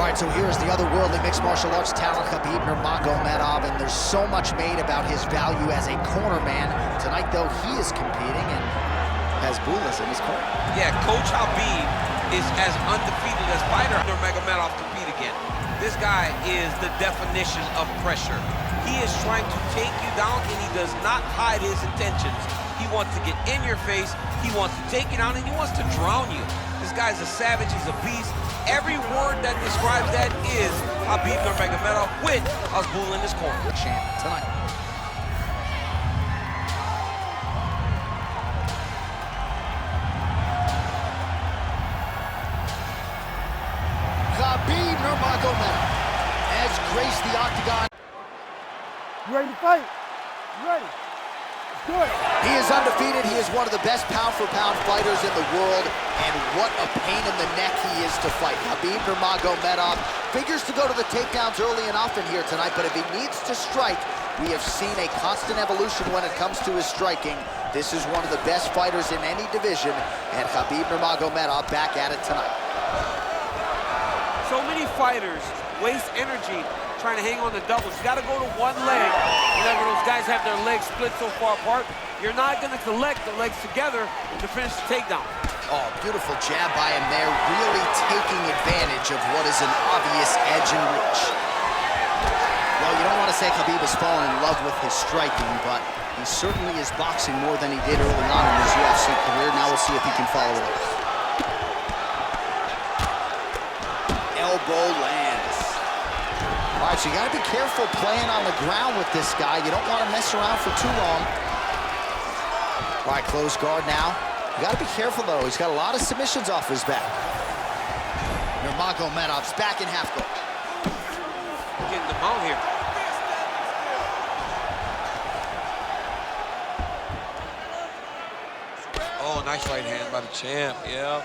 All right, so here's the otherworldly mixed martial arts talent, Khabib Nurmagomedov, and there's so much made about his value as a corner man. Tonight, though, he is competing and has Bulas in his corner. Yeah, Coach Habib is as undefeated as fighter Nurmagomedov compete again. This guy is the definition of pressure. He is trying to take you down, and he does not hide his intentions. He wants to get in your face, he wants to take you down, and he wants to drown you. This guy's a savage, he's a beast. Every word that describes that is Khabib Nurmagomedov with Azbul in his corner. Champ tonight. Khabib Nurmagomedov has graced the octagon. You ready to fight? You ready? Good. He is undefeated. He is one of the best pound-for-pound fighters in the world, and what a pain in the neck he is to fight. Khabib Nurmagomedov figures to go to the takedowns early and often here tonight, but if he needs to strike, we have seen a constant evolution when it comes to his striking. This is one of the best fighters in any division, and Khabib Nurmagomedov back at it tonight. So many fighters waste energy trying to hang on the doubles. You got to go to one leg. Whenever those guys have their legs split so far apart, you're not going to collect the legs together to finish the takedown. Oh, beautiful jab by him there, really taking advantage of what is an obvious edge and reach. Well, you don't want to say Khabib has fallen in love with his striking, but he certainly is boxing more than he did early on in his UFC career. Now we'll see if he can follow it up. Elbow lands. All right, so you got to be careful playing on the ground with this guy. You don't want to mess around for too long. All right, close guard now. You got to be careful, though. He's got a lot of submissions off his back. Nurmagomedov's back in half guard. Getting the mount here. Oh, nice right hand by the champ, yeah.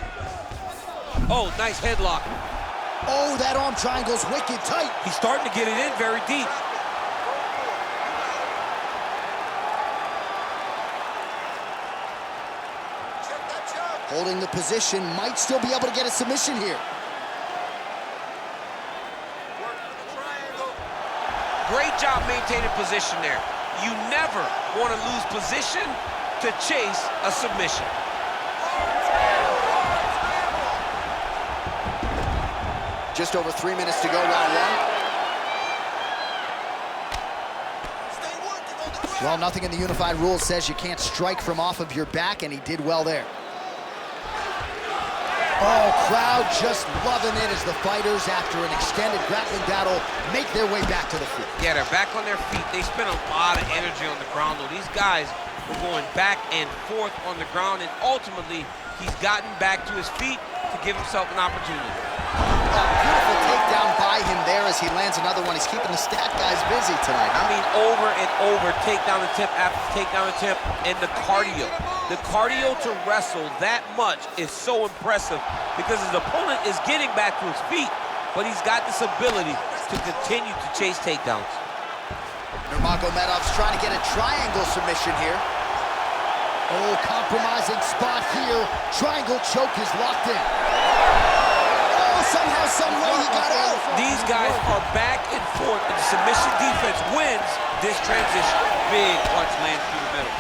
Oh, nice headlock. Oh, that arm triangle's wicked tight. He's starting to get it in very deep. Holding the position, might still be able to get a submission here. Great job maintaining position there. You never want to lose position to chase a submission. Just over 3 minutes to go, round one. Well, nothing in the unified rules says you can't strike from off of your back, and he did well there. Oh, crowd just loving it as the fighters, after an extended grappling battle, make their way back to the field. Yeah, they're back on their feet. They spent a lot of energy on the ground, though. These guys were going back and forth on the ground, and ultimately, he's gotten back to his feet to give himself an opportunity. Oh, beautiful takedown by him there as he lands another one. He's keeping the stat guys busy tonight. I mean, over and over, takedown attempt after takedown attempt, and the cardio. The cardio to wrestle that much is so impressive because his opponent is getting back to his feet, but he's got this ability to continue to chase takedowns. Nurmagomedov's trying to get a triangle submission here. Oh, compromising spot here. Triangle choke is locked in. Somehow, some way, he got out. These guys are back and forth, and the submission defense wins this transition. Big punch lands through the middle.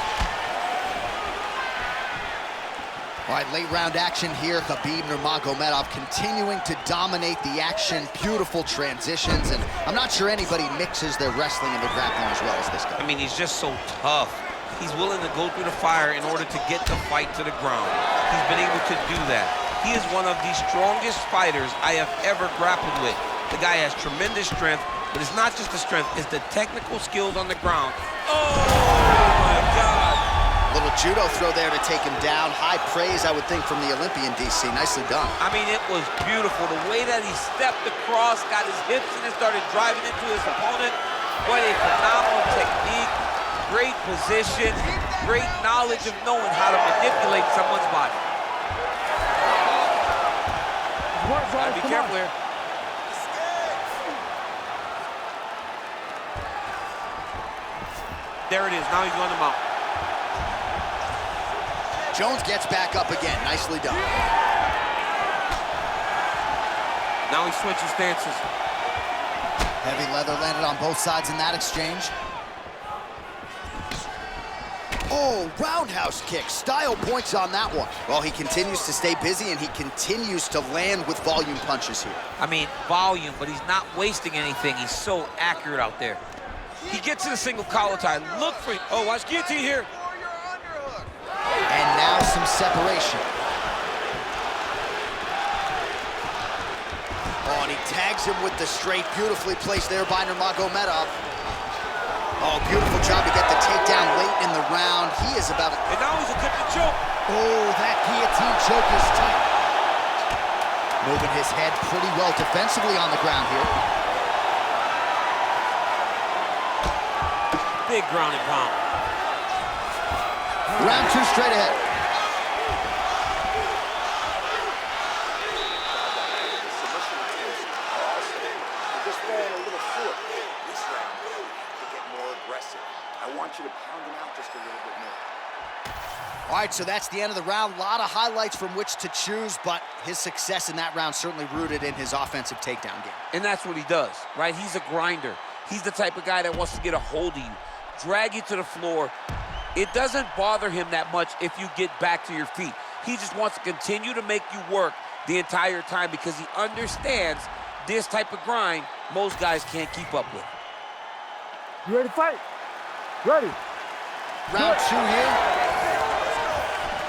All right, late round action here. Khabib Nurmagomedov continuing to dominate the action. Beautiful transitions, and I'm not sure anybody mixes their wrestling and their grappling as well as this guy. I mean, he's just so tough. He's willing to go through the fire in order to get the fight to the ground. He's been able to do that. He is one of the strongest fighters I have ever grappled with. The guy has tremendous strength, but it's not just the strength, it's the technical skills on the ground. Oh, my God. Little judo throw there to take him down. High praise, I would think, from the Olympian, DC. Nicely done. I mean, it was beautiful. The way that he stepped across, got his hips in and started driving into his opponent. What a phenomenal technique. Great position. Great knowledge of knowing how to manipulate someone's body. Gotta be careful here. There it is. Now he's going to mount. Jones gets back up again. Nicely done. Now he switches stances. Heavy leather landed on both sides in that exchange. Oh, roundhouse kick. Style points on that one. Well, he continues to stay busy, and he continues to land with volume punches here. I mean, volume, but he's not wasting anything. He's so accurate out there. He gets to the single collar tie. Look for him. Oh, watch guillotine here. And now some separation. Oh, and he tags him with the straight. Beautifully placed there by Nurmagomedov. Oh, beautiful job to get the takedown late in the round. He is about to... And now he's attempting to choke. Oh, that guillotine choke is tight. Moving his head pretty well defensively on the ground here. Big ground and pound. Round two straight ahead. Just falling a little short. This round, to get more aggressive. I want you to pound him out just a little bit more. All right, so that's the end of the round. A lot of highlights from which to choose, but his success in that round certainly rooted in his offensive takedown game. And that's what he does, right? He's a grinder. He's the type of guy that wants to get a hold of you, drag you to the floor. It doesn't bother him that much if you get back to your feet. He just wants to continue to make you work the entire time because he understands this type of grind most guys can't keep up with. You ready to fight? Ready. Round two here.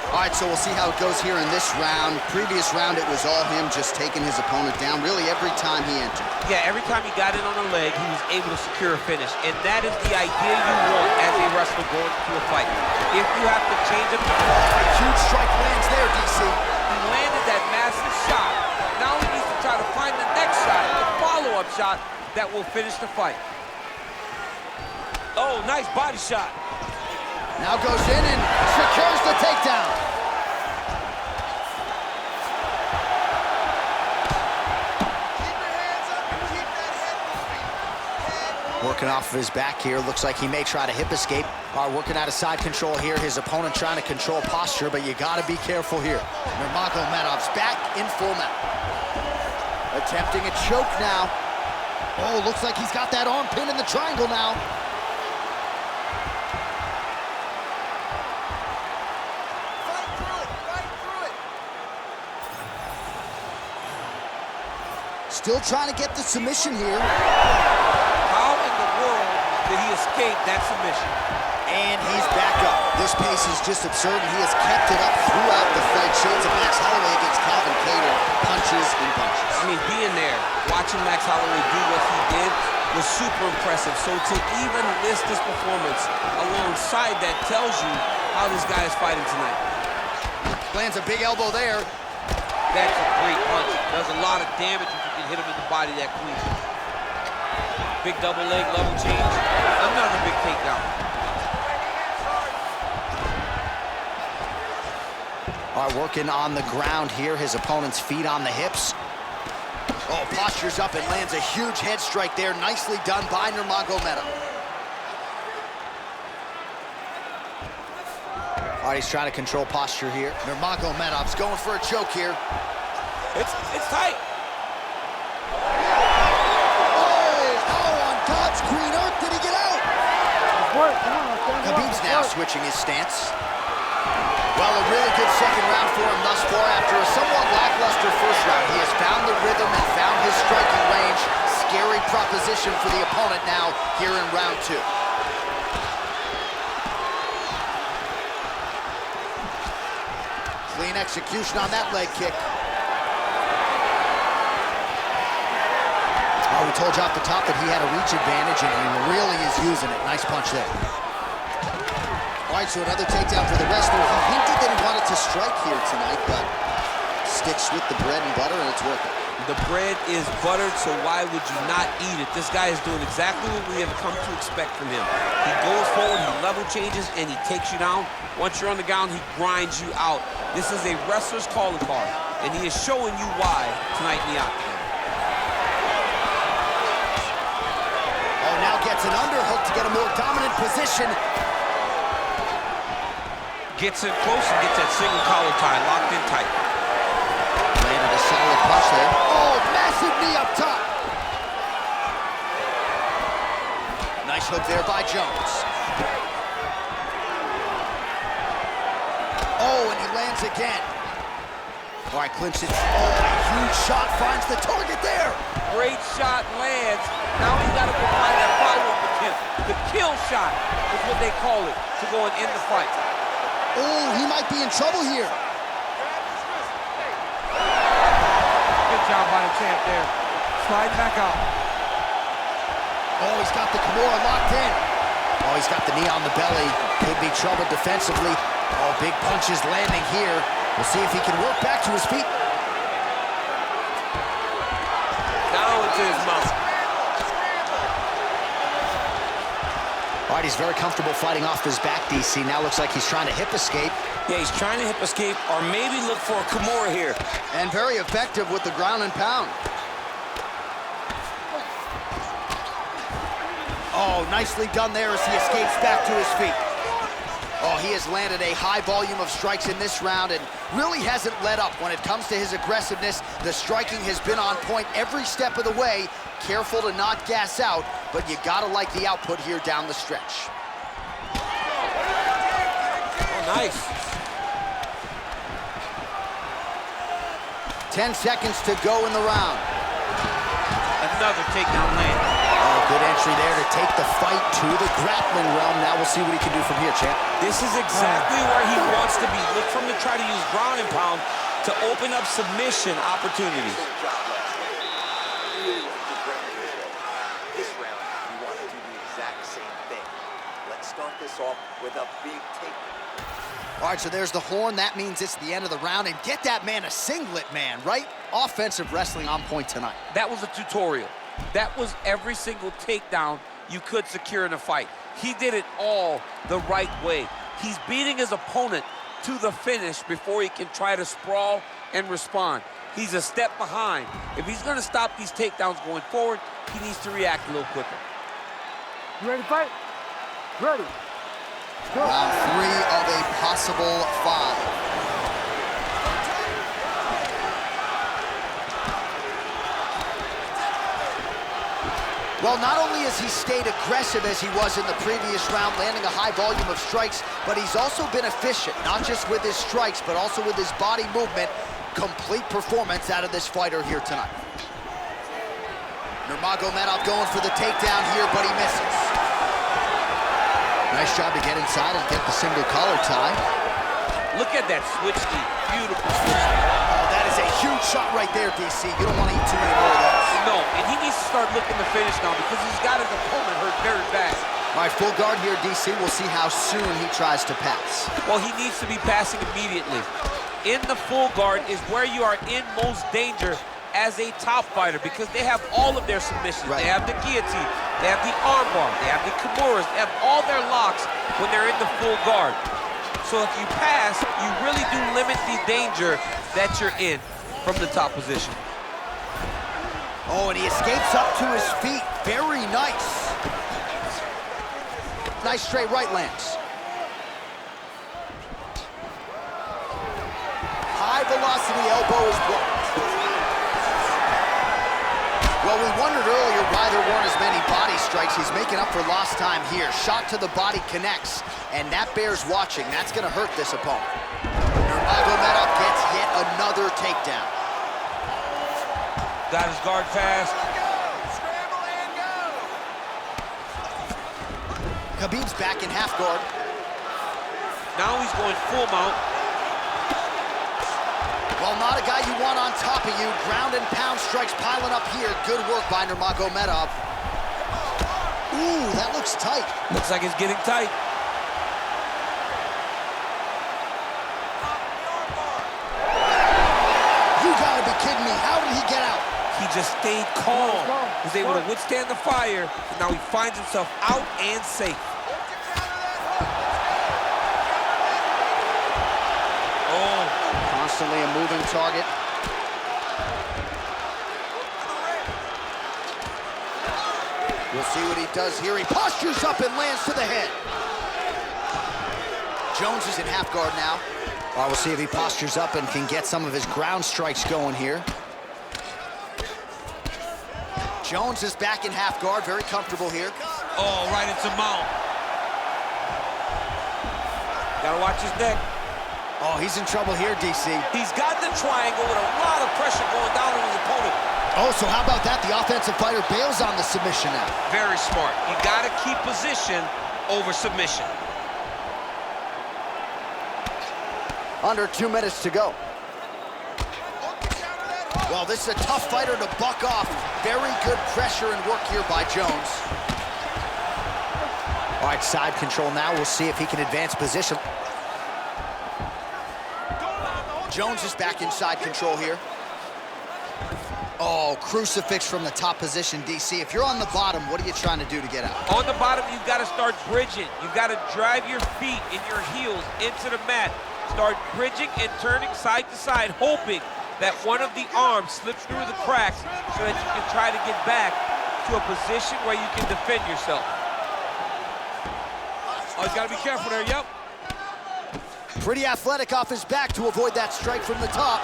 All right, so we'll see how it goes here in this round. Previous round, it was all him just taking his opponent down really every time he entered. Yeah, every time he got in on a leg, he was able to secure a finish. And that is the idea you want as a wrestler going into a fight. If you have to change up... Huge strike lands there, DC. He landed that massive shot. Now he needs to try to find the next shot, the follow-up shot that will finish the fight. Oh, nice body shot. Now goes in and secures the takedown. Keep your hands up and keep that head moving. Working off of his back here. Looks like he may try to hip escape. All right, working out of side control here. His opponent trying to control posture, but you got to be careful here. Nurmagomedov's back in full mount. Attempting a choke now. Oh, looks like he's got that arm pin in the triangle now. Still trying to get the submission here. How in the world did he escape that submission? And he's back up. This pace is just absurd, and he has kept it up throughout the fight. Shades of Max Holloway against Calvin Kattar. Punches and punches. I mean, being there, watching Max Holloway do what he did was super impressive. So to even list this performance alongside that tells you how this guy is fighting tonight. Lands a big elbow there. That's a great punch. Does a lot of damage if you can hit him in the body that clean. Big double leg level change. Another big takedown. All right, working on the ground here. His opponent's feet on the hips. Oh, postures up and lands a huge head strike there. Nicely done by Nurmagomedov. All right, he's trying to control posture here. Nurmagomedov's going for a choke here. It's tight. Oh, on God's green earth, did he get out? Khabib's now switching his stance. Well, a really good second round for him thus far. After a somewhat lackluster first round, he has found the rhythm and found his striking range. Scary proposition for the opponent now here in round two. Clean execution on that leg kick. Oh, we told you off the top that he had a reach advantage, and he really is using it. Nice punch there. All right, so another takedown for the wrestler. He hinted that he wanted to strike here tonight, but sticks with the bread and butter, and it's working. The bread is buttered, so why would you not eat it? This guy is doing exactly what we have come to expect from him. He goes forward, he level changes, and he takes you down. Once you're on the ground, he grinds you out. This is a wrestler's calling card, and he is showing you why tonight in the octagon. Oh, now gets an underhook to get a more dominant position. Gets in close and gets that single collar tie locked in tight. Landed a solid punch there. Oh, massive hook there by Jones. Oh, and he lands again. All right, clinch it. Oh, a huge shot finds the target there. Great shot lands. Now he's got to provide that follow-up attempt. The kill shot is what they call it to go and end the fight. Oh, he might be in trouble here. Good job by the champ there. Slide back out. Oh, he's got the Kimura locked in. Oh, he's got the knee on the belly. Could be trouble defensively. Oh, big punches landing here. We'll see if he can work back to his feet. Now into his mouth. All right, he's very comfortable fighting off his back, DC. Now looks like he's trying to hip escape. Yeah, he's trying to hip escape or maybe look for a Kimura here. And very effective with the ground and pound. Oh, nicely done there as he escapes back to his feet. Oh, he has landed a high volume of strikes in this round and really hasn't let up when it comes to his aggressiveness. The striking has been on point every step of the way. Careful to not gas out, but you gotta like the output here down the stretch. Oh, nice. 10 seconds to go in the round. Another takedown land. Oh, good entry there to take the fight to the grappling realm. Now we'll see what he can do from here, champ. This is exactly where he wants to be. Look for him to try to use ground and pound to open up submission opportunities. Great job last round. Really like your ground control. This round, you want to do the exact same thing. Let's start this off with a big takedown. All right, so there's the horn. That means it's the end of the round. And get that man a singlet, man, right? Offensive wrestling on point tonight. That was a tutorial. That was every single takedown you could secure in a fight. He did it all the right way. He's beating his opponent to the finish before he can try to sprawl and respond. He's a step behind. If he's going to stop these takedowns going forward, he needs to react a little quicker. You ready to fight? Ready. Go. Round 3 of a possible 5. Well, not only has he stayed aggressive as he was in the previous round, landing a high volume of strikes, but he's also been efficient, not just with his strikes, but also with his body movement. Complete performance out of this fighter here tonight. Nurmagomedov going for the takedown here, but he misses. Nice job to get inside and get the single collar tie. Look at that switch knee. Beautiful switch knee. Oh, that is a huge shot right there, DC. You don't want to eat too many more of those. No, and he needs to start looking to finish now because he's got his opponent hurt very bad. All right, full guard here, DC. We'll see how soon he tries to pass. Well, he needs to be passing immediately. In the full guard is where you are in most danger as a top fighter because they have all of their submissions. Right. They have the guillotine, they have the armbar, they have the kimuras, they have all their locks when they're in the full guard. So if you pass, you really do limit the danger that you're in from the top position. Oh, and he escapes up to his feet. Very nice. Nice straight right lands. High velocity elbow is blocked. Well, we wondered earlier why there weren't as many body strikes. He's making up for lost time here. Shot to the body connects, and that bears watching. That's going to hurt this opponent. Nurmagomedov gets yet another takedown. Got his guard fast. Khabib's back in half guard. Now he's going full mount. Well, not a guy you want on top of you. Ground and pound strikes piling up here. Good work by Nurmagomedov. Ooh, that looks tight. Looks like it's getting tight. You gotta be kidding me. How did he get out? He just stayed calm. Was able to withstand the fire, and now he finds himself out and safe. Oh. Constantly a moving target. We'll see what he does here. He postures up and lands to the head. Jones is in half guard now. All right, we'll see if he postures up and can get some of his ground strikes going here. Jones is back in half guard, very comfortable here. Oh, right into mount. Gotta watch his neck. Oh, he's in trouble here, DC. He's got the triangle with a lot of pressure going down on his opponent. Oh, so how about that? The offensive fighter bails on the submission now. Very smart. You gotta keep position over submission. Under 2 minutes to go. Well, this is a tough fighter to buck off. Very good pressure and work here by Jones. All right, side control now. We'll see if he can advance position. Jones is back in side control here. Oh, crucifix from the top position, DC. If you're on the bottom, what are you trying to do to get out? On the bottom, you've got to start bridging. You've got to drive your feet and your heels into the mat. Start bridging and turning side to side, hoping that one of the arms slips through the cracks so that you can try to get back to a position where you can defend yourself. Oh, he's got to be careful there, yep. Pretty athletic off his back to avoid that strike from the top.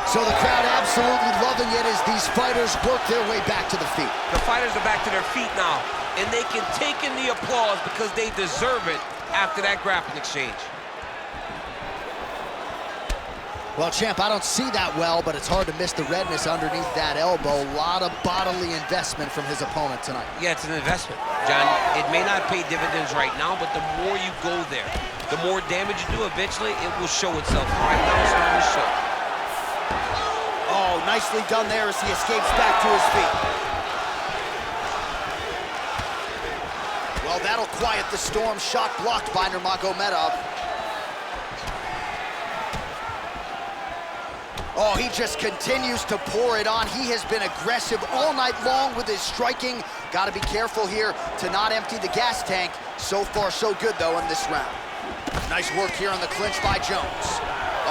So the crowd absolutely loving it as these fighters work their way back to the feet. The fighters are back to their feet now, and they can take in the applause because they deserve it after that grappling exchange. Well, champ, I don't see that well, but it's hard to miss the redness underneath that elbow. A lot of bodily investment from his opponent tonight. Yeah, it's an investment, John. It may not pay dividends right now, but the more you go there, the more damage you do, eventually it will show itself. Right now, it's not going to show. Oh, nicely done there as he escapes back to his feet. Well, that'll quiet the storm. Shot blocked by Nurmagomedov. Oh, he just continues to pour it on. He has been aggressive all night long with his striking. Got to be careful here to not empty the gas tank. So far, so good, though, in this round. Nice work here on the clinch by Jones.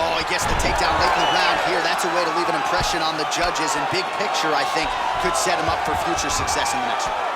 Oh, he gets the takedown late in the round here. That's a way to leave an impression on the judges, and big picture, I think, could set him up for future success in the next round.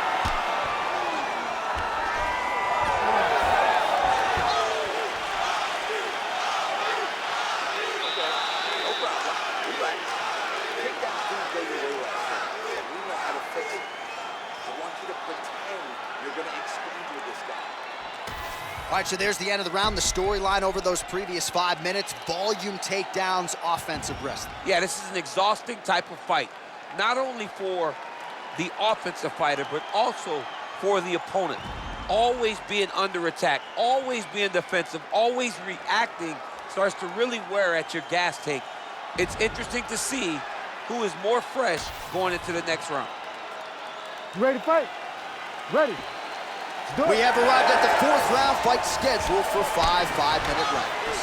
All right, so there's the end of the round. The storyline over those previous 5 minutes, volume takedowns, offensive wrestling. Yeah, this is an exhausting type of fight, not only for the offensive fighter, but also for the opponent. Always being under attack, always being defensive, always reacting starts to really wear at your gas tank. It's interesting to see who is more fresh going into the next round. You ready to fight? Ready. We have arrived at the 4th round fight scheduled for 5 5-minute rounds.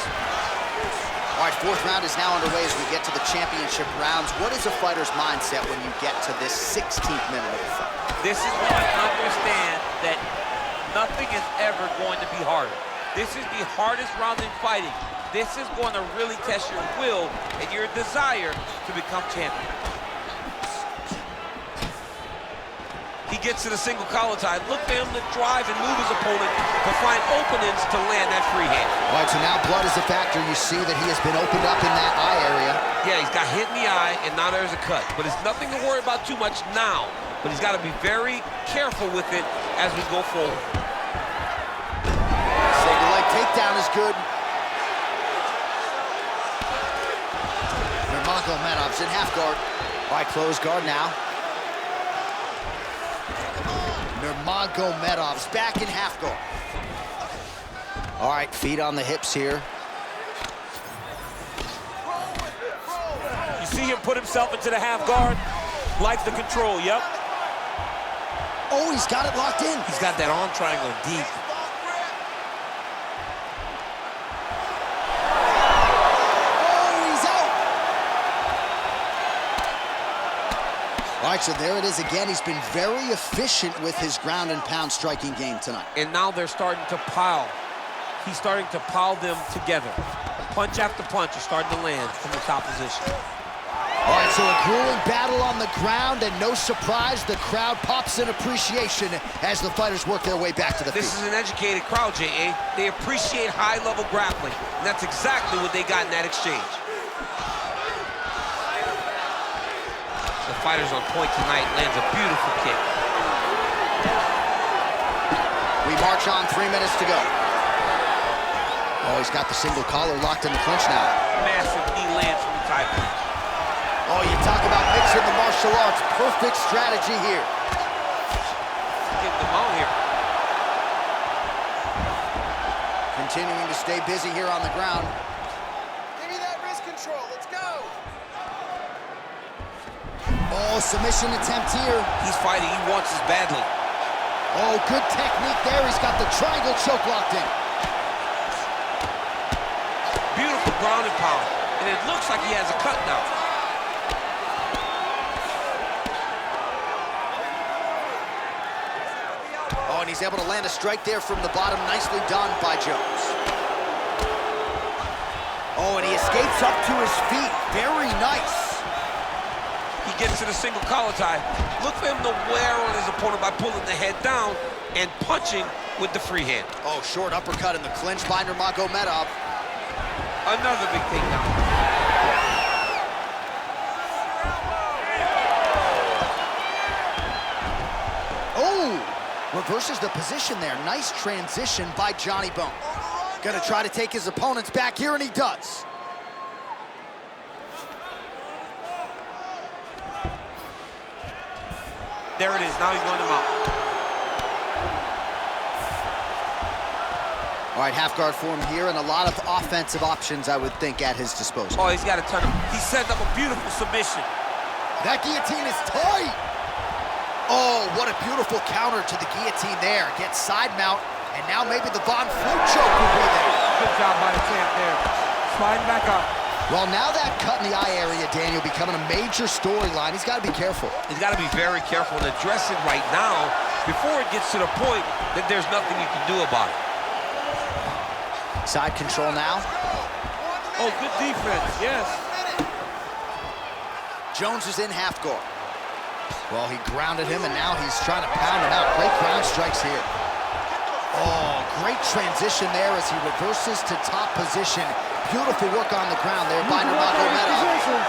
All right, 4th round is now underway as we get to the championship rounds. What is a fighter's mindset when you get to this 16th minute of the fight? This is when you understand that nothing is ever going to be harder. This is the hardest round in fighting. This is going to really test your will and your desire to become champion. He gets to the single collar tie. Look for him to drive and move his opponent to find openings to land that free hand. All right, so now blood is a factor. You see that he has been opened up in that eye area. Yeah, he's got hit in the eye, and now there's a cut. But it's nothing to worry about too much now. But he's got to be very careful with it as we go forward. Single leg takedown is good. Nurmagomedov's in half guard. All right, close guard now. Nurmagomedov's back in half guard. All right, feet on the hips here. You see him put himself into the half guard. Likes the control, yep. Oh, he's got it locked in. He's got that arm triangle deep. All right, so there it is again. He's been very efficient with his ground and pound striking game tonight. And now they're starting to pile. He's starting to pile them together. Punch after punch is starting to land from the top position. All right, so a grueling battle on the ground, and no surprise, the crowd pops in appreciation as the fighters work their way back to the feet. This is an educated crowd, J.A. They appreciate high-level grappling, and that's exactly what they got in that exchange. The fighters on point tonight lands a beautiful kick. march on, 3 minutes to go. Oh, he's got the single collar locked in the clinch now. Massive knee lands from the tie punch. Oh, you talk about mixing the martial arts. Perfect strategy here. Getting them out here. Continuing to stay busy here on the ground. Give me that wrist control. Let's go. Oh, submission attempt here. He's fighting. He wants this badly. Oh, good technique there. He's got the triangle choke locked in. Beautiful ground and pound. And it looks like he has a cut now. Oh, and he's able to land a strike there from the bottom. Nicely done by Jones. Oh, and he escapes up to his feet. Very nice. He gets to the single collar tie. Look for him to wear on his opponent by pulling the head down and punching with the free hand. Oh, short uppercut in the clinch by Nurmagomedov. Another big takedown. Oh, reverses the position there. Nice transition by Johnny Bone. Gonna try to take his opponents back here, and he does. There it is. Now he's going to mount. All right, half guard form here, and a lot of offensive options, I would think, at his disposal. Oh, he's got to turn him. He's setting up a beautiful submission. That guillotine is tight. Oh, what a beautiful counter to the guillotine there. Gets side mount, and now maybe the Von Flue choke will be there. Good job by the champ there. Sliding back up. Well, now that cut in the eye area, Daniel, becoming a major storyline. He's got to be careful. He's got to be very careful and address it right now before it gets to the point that there's nothing you can do about it. Side control now. Oh, good defense, yes. Jones is in half guard. Well, he grounded him, and now he's trying to pound him out. Great ground strikes here. Oh, great transition there as he reverses to top position. Beautiful work on the ground there by Nurmagomedov.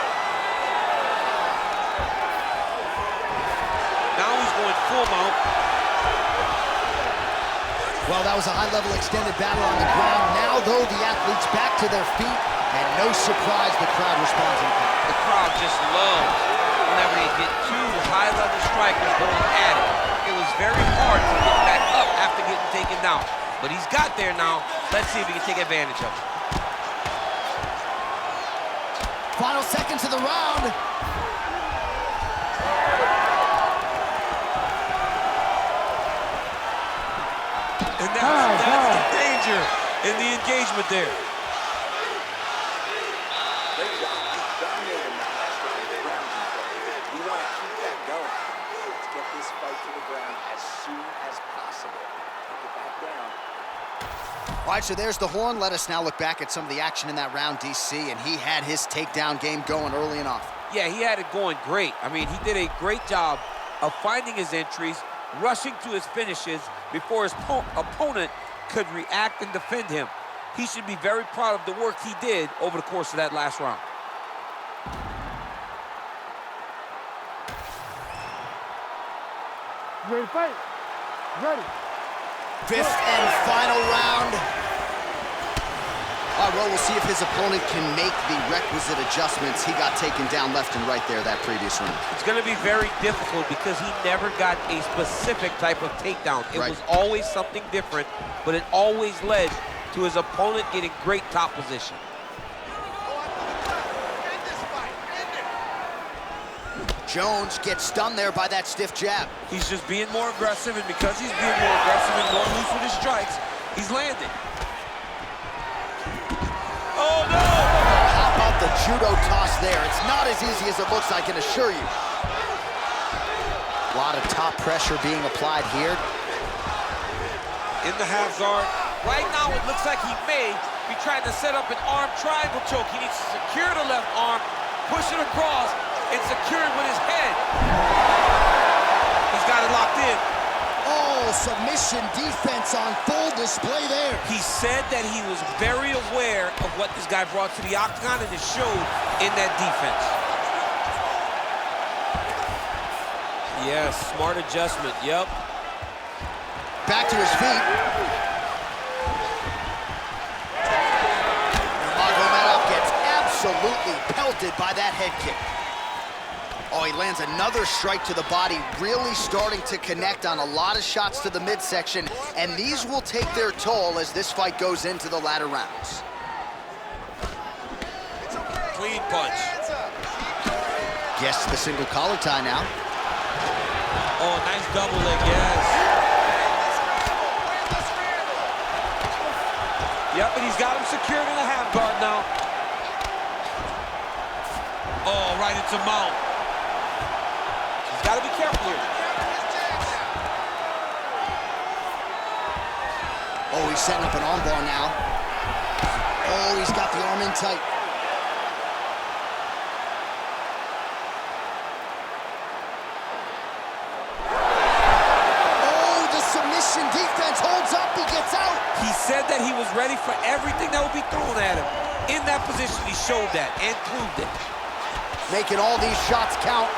Now he's going full mount. Well, that was a high-level extended battle on the ground. Now, though, the athletes back to their feet, and no surprise, the crowd responds in kind. The crowd just loves whenever they get two high-level strikers going at it. It was very hard to get back up after getting taken down. But he's got there now. Let's see if he can take advantage of it. Final seconds of the round. And that's the danger in the engagement there. Great job. He's dominating that last round with ground control. We want to keep that going. Let's get this fight to the ground as soon as possible. Take it back down. All right, so there's the horn. Let us now look back at some of the action in that round, DC, and he had his takedown game going early and often. Yeah, he had it going great. I mean, he did a great job of finding his entries, rushing to his finishes before his opponent could react and defend him. He should be very proud of the work he did over the course of that last round. You ready to fight? Ready. Fifth and final round. All right, well, we'll see if his opponent can make the requisite adjustments. He got taken down left and right there that previous round. It's going to be very difficult because he never got a specific type of takedown. It was always something different, but it always led to his opponent getting great top position. Jones gets stunned there by that stiff jab. He's just being more aggressive, and because he's being more aggressive and more loose with his strikes, he's landing. Oh, no! How about the judo toss there? It's not as easy as it looks, I can assure you. A lot of top pressure being applied here. In the half guard. Right now, it looks like he may be trying to set up an arm triangle choke. He needs to secure the left arm, push it across, and secure it with his head. He's got it locked in. Oh, submission defense on full display there. He said that he was very aware of what this guy brought to the octagon, and it showed in that defense. Yes, smart adjustment, yep. Back to his feet. Nurmagomedov gets absolutely pelted by that head kick. Oh, he lands another strike to the body, really starting to connect on a lot of shots to the midsection, and these will take their toll as this fight goes into the latter rounds. Clean punch. Gets the single collar tie now. Oh, nice double leg, yes. Yep, and he's got him secured in a half guard now. Oh, right into mount. He's got to be careful here. Oh, he's setting up an armbar now. Oh, he's got the arm in tight. Defense holds up, he gets out. He said that he was ready for everything that would be thrown at him. In that position, he showed that and proved it. Making all these shots count.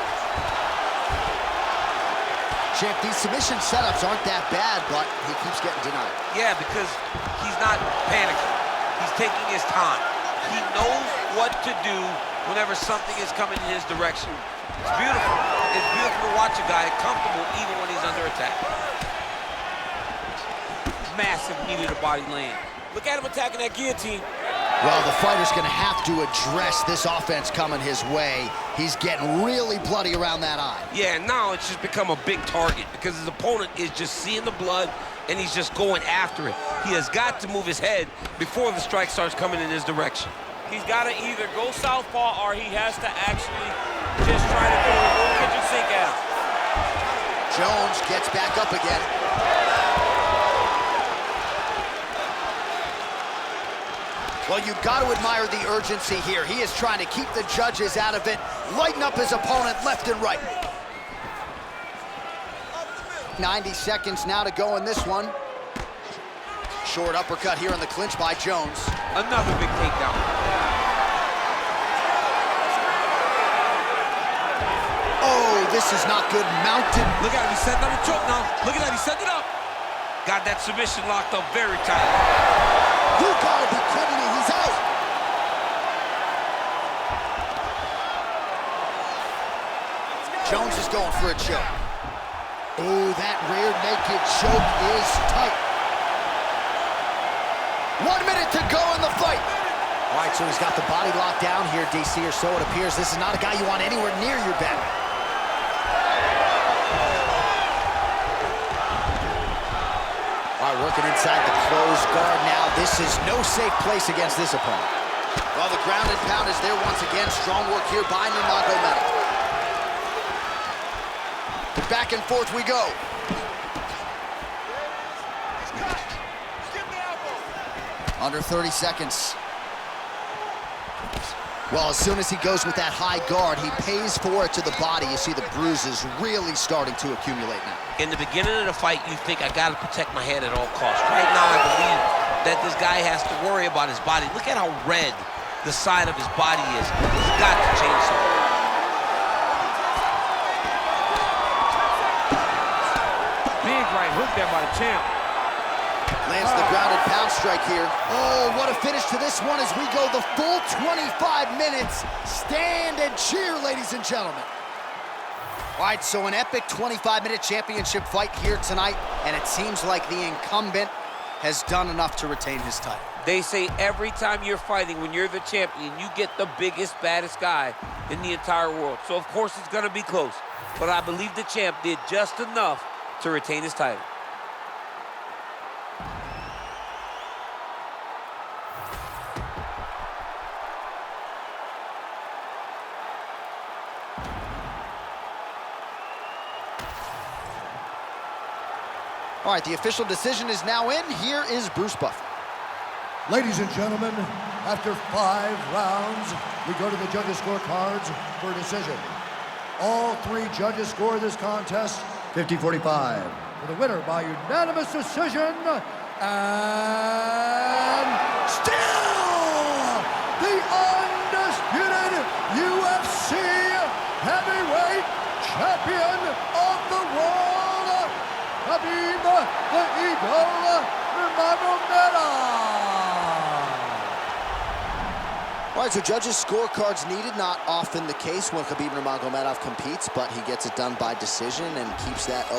Champ, these submission setups aren't that bad, but he keeps getting denied. Yeah, because he's not panicking. He's taking his time. He knows what to do whenever something is coming in his direction. It's beautiful. It's beautiful to watch a guy comfortable even when he's under attack. Massive knee to the body land. Look at him attacking that guillotine. Well, the fighter's gonna have to address this offense coming his way. He's getting really bloody around that eye. Yeah, now it's just become a big target because his opponent is just seeing the blood and he's just going after it. He has got to move his head before the strike starts coming in his direction. He's got to either go southpaw or he has to actually just try to throw a little kitchen sink at him. Jones gets back up again. Well, you've got to admire the urgency here. He is trying to keep the judges out of it, lighten up his opponent left and right. 90 seconds now to go in this one. Short uppercut here in the clinch by Jones. Another big takedown. Oh, this is not good. Mounted. Look at him, he's setting up a choke now. Look at that, he's setting it up. Got that submission locked up very tight. You gotta be kidding me, he's out. Jones is going for a choke. Oh, that rear naked choke is tight. 1 minute to go in the fight. All right, so he's got the body locked down here, DC, or so it appears. This is not a guy you want anywhere near your back. All right, working inside the closed guard now. This is no safe place against this opponent. Well, the ground and pound is there once again. Strong work here by Nurmagomedov. Back and forth we go. Under 30 seconds. Well, as soon as he goes with that high guard, he pays for it to the body. You see the bruises really starting to accumulate now. In the beginning of the fight, you think, I gotta protect my head at all costs. Right now, I believe that this guy has to worry about his body. Look at how red the side of his body is. He's got to change something. Big right hook there by the champ. Lands the grounded pound strike here. Oh, what a finish to this one as we go the full 25 minutes. Stand and cheer, ladies and gentlemen. All right, so an epic 25-minute championship fight here tonight, and it seems like the incumbent has done enough to retain his title. They say every time you're fighting, when you're the champion, you get the biggest, baddest guy in the entire world. So, of course, it's going to be close. But I believe the champ did just enough to retain his title. All right, the official decision is now in. Here is Bruce Buffer. Ladies and gentlemen, after 5 rounds, we go to the judges' scorecards for a decision. All 3 judges score this contest 50-45. For the winner by unanimous decision, and still the undisputed UFC heavyweight champion of the world, Khabib the Eagle, Nurmagomedov. All right, so judges' scorecards needed. Not often the case when Khabib Nurmagomedov competes, but he gets it done by decision and keeps that